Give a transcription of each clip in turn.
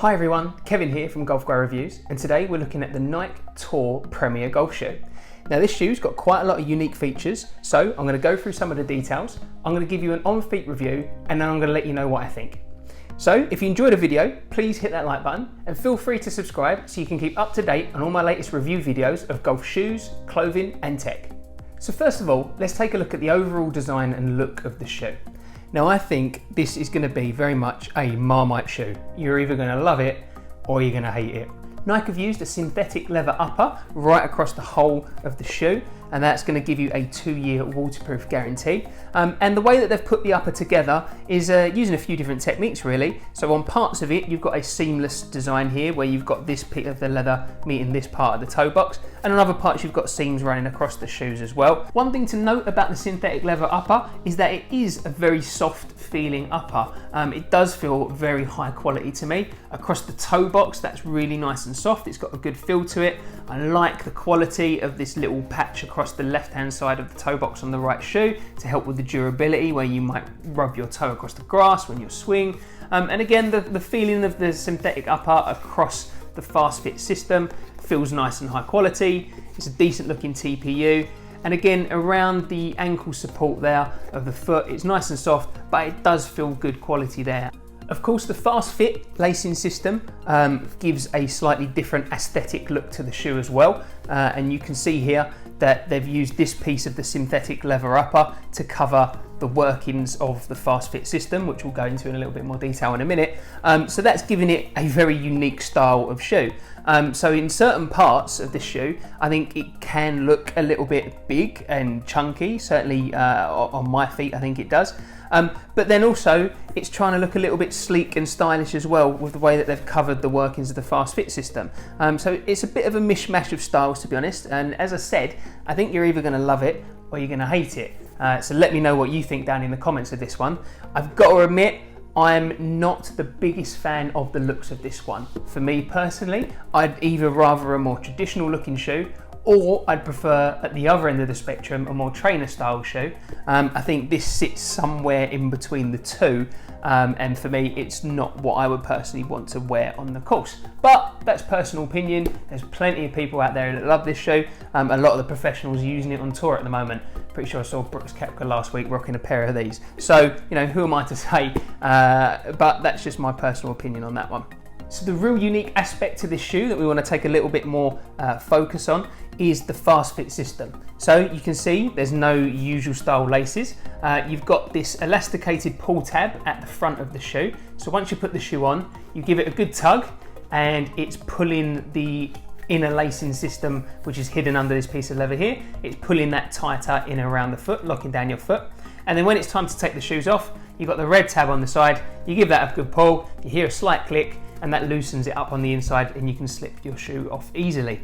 Hi everyone, Kevin here from Golf Guy Reviews, and today we're looking at the Nike Tour Premier Golf Shoe. Now this shoe's got quite a lot of unique features, so I'm going to go through some of the details, I'm going to give you an on-feet review, and then I'm going to let you know what I think. So if you enjoyed the video, please hit that like button, and feel free to subscribe so you can keep up to date on all my latest review videos of golf shoes, clothing and tech. So first of all, let's take a look at the overall design and look of the shoe. Now I think this is going to be very much a Marmite shoe. You're either going to love it or you're going to hate it. Nike have used a synthetic leather upper right across the whole of the shoe, and that's going to give you a 2-year waterproof guarantee. And the way that they've put the upper together is using a few different techniques really. So on parts of it you've got a seamless design here where you've got this bit of the leather meeting this part of the toe box, and on other parts you've got seams running across the shoes as well. One thing to note about the synthetic leather upper is that it is a very soft feeling upper. It does feel very high quality to me. Across the toe box that's really nice and soft, it's got a good feel to it. I like the quality of this little patch across the left hand side of the toe box on the right shoe to help with the durability where you might rub your toe across the grass when you swing. And again, the feeling of the synthetic upper across the FastFit system feels nice and high quality. It's a decent looking TPU. And again, around the ankle support there of the foot, it's nice and soft, but it does feel good quality there. Of course, the FastFit lacing system gives a slightly different aesthetic look to the shoe as well. And you can see here that they've used this piece of the synthetic leather upper to cover the workings of the FastFit system, which we'll go into in a little bit more detail in a minute. So that's giving it a very unique style of shoe. So in certain parts of this shoe, I think it can look a little bit big and chunky, certainly on my feet I think it does. But then also it's trying to look a little bit sleek and stylish as well with the way that they've covered the workings of the FastFit system. So it's a bit of a mishmash of styles, to be honest, and as I said, I think you're either going to love it or you're going to hate it. So let me know what you think down in the comments of this one. I've got to admit, I'm not the biggest fan of the looks of this one. For me personally, I'd either rather a more traditional looking shoe, or I'd prefer at the other end of the spectrum a more trainer style shoe. I think this sits somewhere in between the two, and for me it's not what I would personally want to wear on the course. But that's personal opinion. There's plenty of people out there that love this shoe. A lot of the professionals using it on tour at the moment. Pretty sure I saw Brook Koepka last week rocking a pair of these. So, you know, who am I to say? But that's just my personal opinion on that one. So the real unique aspect to this shoe that we want to take a little bit more focus on is the FastFit system. So you can see there's no usual style laces. You've got this elasticated pull tab at the front of the shoe. So once you put the shoe on, you give it a good tug and it's pulling the inner lacing system, which is hidden under this piece of leather here. It's pulling that tighter in and around the foot, locking down your foot. And then when it's time to take the shoes off, you've got the red tab on the side, you give that a good pull, you hear a slight click, and that loosens it up on the inside and you can slip your shoe off easily.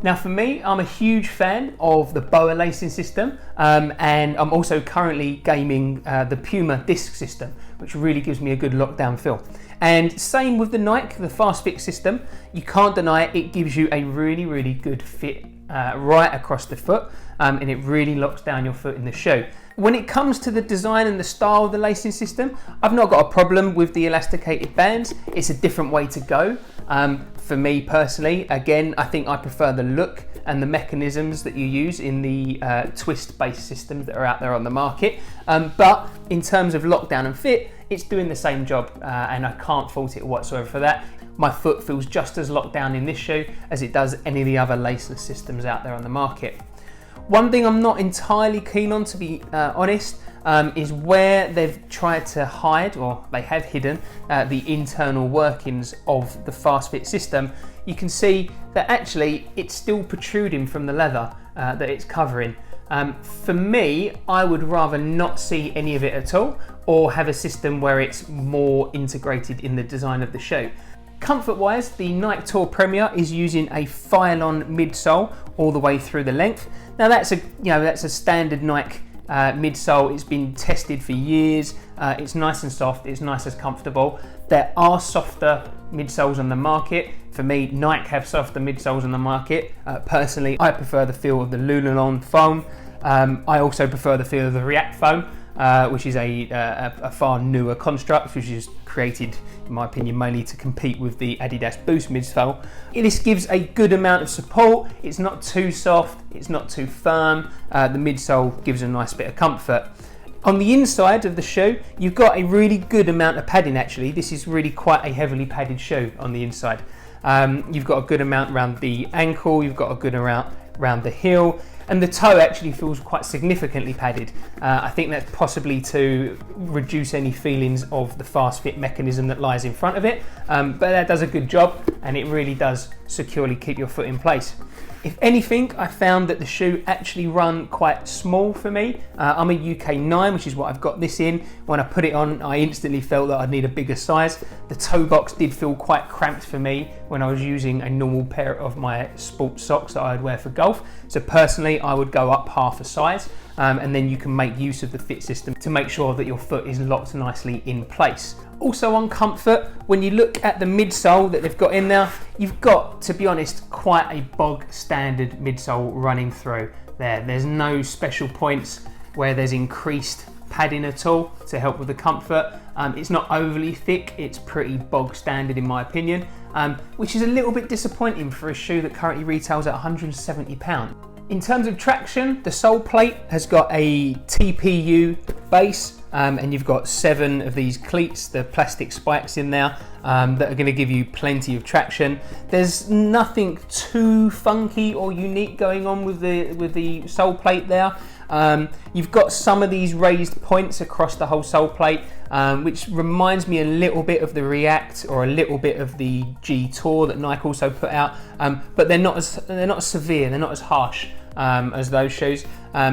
Now for me, I'm a huge fan of the BOA lacing system, and I'm also currently gaming the Puma disc system, which really gives me a good lockdown feel. And same with the Nike, the FastFit system, you can't deny it gives you a really, really good fit right across the foot, and it really locks down your foot in the shoe. When it comes to the design and the style of the lacing system, I've not got a problem with the elasticated bands. It's a different way to go. For me personally, again, I think I prefer the look and the mechanisms that you use in the twist-based systems that are out there on the market. But in terms of lockdown and fit, it's doing the same job, and I can't fault it whatsoever for that. My foot feels just as locked down in this shoe as it does any of the other laceless systems out there on the market. One thing I'm not entirely keen on, to be honest, is where they've tried to hide, or they have hidden, the internal workings of the FastFit system. You can see that actually it's still protruding from the leather that it's covering. For me, I would rather not see any of it at all, or have a system where it's more integrated in the design of the shoe. Comfort-wise, the Nike Tour Premier is using a Phylon midsole all the way through the length. Now that's a standard Nike midsole. It's been tested for years. It's nice and soft. It's nice and comfortable. There are softer midsoles on the market. For me, Nike have softer midsoles on the market. Personally, I prefer the feel of the Phylon foam. I also prefer the feel of the React foam. which is a far newer construct, which is created, in my opinion, mainly to compete with the Adidas Boost midsole. This gives a good amount of support. It's not too soft, it's not too firm. The midsole gives a nice bit of comfort. On the inside of the shoe, you've got a really good amount of padding actually. This is really quite a heavily padded shoe on the inside. You've got a good amount around the ankle, you've got a good amount around the heel, and the toe actually feels quite significantly padded. I think that's possibly to reduce any feelings of the FastFit mechanism that lies in front of it, but that does a good job, and it really does securely keep your foot in place. If anything, I found that the shoe actually run quite small for me. I'm a UK 9, which is what I've got this in. When I put it on, I instantly felt that I'd need a bigger size. The toe box did feel quite cramped for me when I was using a normal pair of my sports socks that I'd wear for golf. So personally, I would go up half a size, and then you can make use of the fit system to make sure that your foot is locked nicely in place. Also on comfort, when you look at the midsole that they've got in there, you've got, to be honest, quite a bog standard midsole running through there. There's no special points where there's increased padding at all to help with the comfort. It's not overly thick, it's pretty bog standard in my opinion, which is a little bit disappointing for a shoe that currently retails at £170. In terms of traction, the sole plate has got a TPU base, and you've got 7 of these cleats, the plastic spikes in there, that are going to give you plenty of traction. There's nothing too funky or unique going on with the sole plate there. You've got some of these raised points across the whole sole plate, which reminds me a little bit of the React or a little bit of the G Tour that Nike also put out, but they're not as severe, they're not as harsh as those shoes.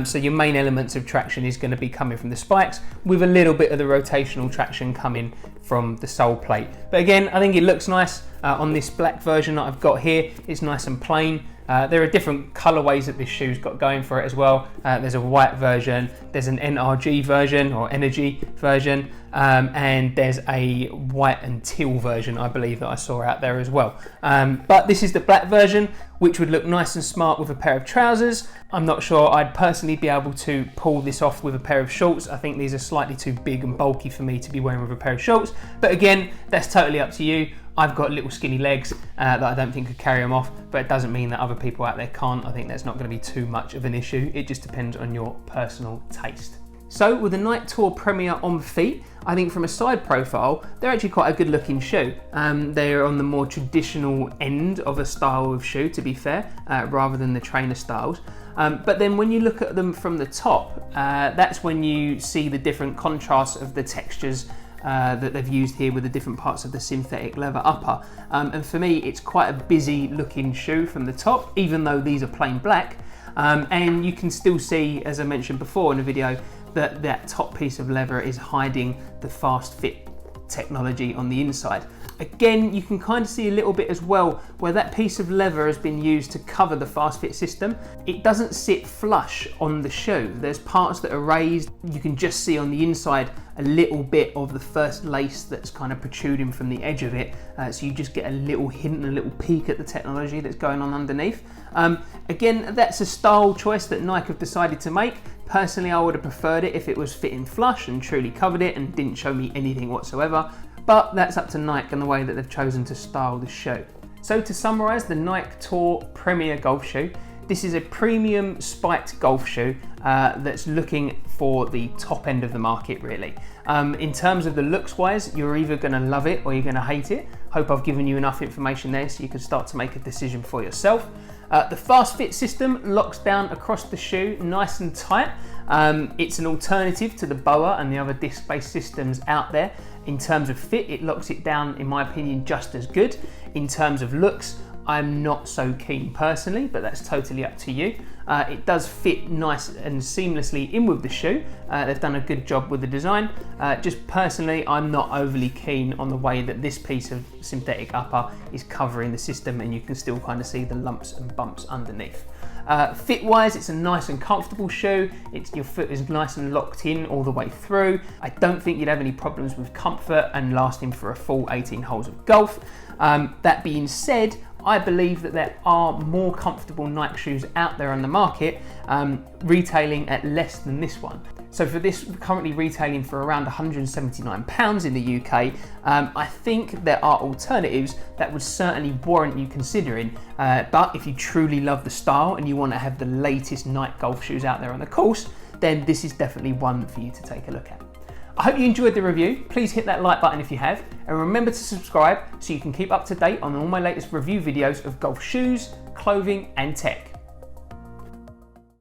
So your main elements of traction is going to be coming from the spikes, with a little bit of the rotational traction coming from the sole plate. But again, I think it looks nice on this black version that I've got here. It's nice and plain. There are different colorways that this shoe's got going for it as well. There's a white version, there's an NRG version or energy version, and there's a white and teal version, I believe, that I saw out there as well. But this is the black version, which would look nice and smart with a pair of trousers. I'm not sure I'd personally be able to pull this off with a pair of shorts. I think these are slightly too big and bulky for me to be wearing with a pair of shorts. But again, that's totally up to you. I've got little skinny legs that I don't think could carry them off, but it doesn't mean that other people out there can't. I think that's not going to be too much of an issue. It just depends on your personal taste. So with the Nike Tour Premier on feet, I think from a side profile, they're actually quite a good looking shoe. They're on the more traditional end of a style of shoe, to be fair, rather than the trainer styles. But then when you look at them from the top, that's when you see the different contrasts of the textures that they've used here with the different parts of the synthetic leather upper. And for me, it's quite a busy looking shoe from the top, even though these are plain black. And you can still see, as I mentioned before in the video, that that top piece of leather is hiding the FastFit technology on the inside. Again, you can kind of see a little bit as well where that piece of leather has been used to cover the FastFit system. It doesn't sit flush on the shoe. There's parts that are raised. You can just see on the inside a little bit of the first lace that's kind of protruding from the edge of it. So you just get a little hint and a little peek at the technology that's going on underneath. Again, that's a style choice that Nike have decided to make. Personally, I would have preferred it if it was fitting flush and truly covered it and didn't show me anything whatsoever. But that's up to Nike and the way that they've chosen to style the shoe. So to summarise, the Nike Tour Premier golf shoe. This is a premium spiked golf shoe that's looking for the top end of the market, really. In terms of the looks wise, you're either going to love it or you're going to hate it. Hope I've given you enough information there so you can start to make a decision for yourself. The FastFit system locks down across the shoe nice and tight. It's an alternative to the BOA and the other disc-based systems out there. In terms of fit, it locks it down, in my opinion, just as good. In terms of looks, I'm not so keen personally, but that's totally up to you. It does fit nice and seamlessly in with the shoe. They've done a good job with the design. Just personally, I'm not overly keen on the way that this piece of synthetic upper is covering the system, and you can still kind of see the lumps and bumps underneath. Fit wise, it's a nice and comfortable shoe. Your foot is nice and locked in all the way through. I don't think you'd have any problems with comfort and lasting for a full 18 holes of golf. That being said, I believe that there are more comfortable Nike shoes out there on the market, retailing at less than this one. So for this, currently retailing for around £179 in the UK, I think there are alternatives that would certainly warrant you considering. But if you truly love the style and you want to have the latest Nike golf shoes out there on the course, then this is definitely one for you to take a look at. I hope you enjoyed the review. Please hit that like button if you have, and remember to subscribe so you can keep up to date on all my latest review videos of golf shoes, clothing and tech.